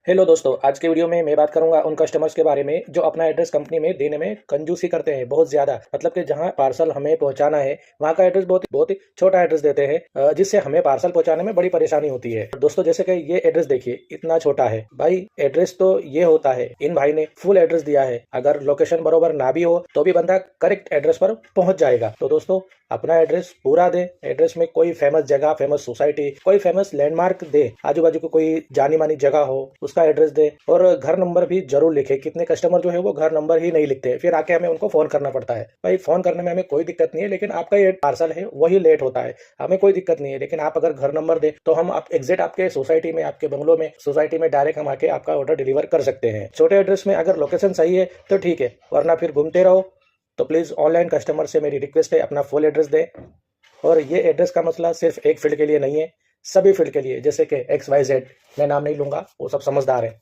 Hello दोस्तों, आज के वीडियो में मैं बात करूंगा उन कस्टमर्स के बारे में जो अपना एड्रेस कंपनी में देने में कंजूसी करते हैं बहुत ज्यादा। मतलब कि जहां पार्सल हमें पहुंचाना है वहां का एड्रेस बहुत ही छोटा एड्रेस देते हैं, जिससे हमें पार्सल पहुंचाने में बड़ी परेशानी होती है। दोस्तों, जैसे कि ये एड्रेस देखिए, इतना छोटा है भाई। एड्रेस तो ये होता है, इन भाई ने फुल एड्रेस दिया है। अगर लोकेशन बरोबर ना भी हो तो भी बंदा करेक्ट एड्रेस पर पहुंच जाएगा। तो दोस्तों, अपना एड्रेस पूरा दे। एड्रेस में कोई फेमस जगह, फेमस सोसाइटी, कोई फेमस लैंडमार्क दे, आजू बाजू की कोई जानी मानी जगह हो उसका एड्रेस दे, और घर नंबर भी जरूर लिखे। कितने कस्टमर जो है वो घर नंबर ही नहीं लिखते, फिर आके हमें उनको फोन करना पड़ता है। भाई, फोन करने में हमें कोई दिक्कत नहीं है, लेकिन आपका ये पार्सल है वही लेट होता है, हमें कोई दिक्कत नहीं है। लेकिन आप अगर घर नंबर दे तो हम आप एग्जैक्ट आपके सोसाइटी में, आपके बंगलों में, सोसाइटी में डायरेक्ट हम आके आपका ऑर्डर डिलीवर कर सकते हैं। छोटे एड्रेस में अगर लोकेशन सही है तो ठीक है, वरना फिर घूमते रहो। तो प्लीज़ ऑनलाइन कस्टमर से मेरी रिक्वेस्ट है, अपना फुल एड्रेस दें। और ये एड्रेस का मसला सिर्फ एक फील्ड के लिए नहीं है, सभी फील्ड के लिए। जैसे कि XYZ, मैं नाम नहीं लूंगा, वो सब समझदार है।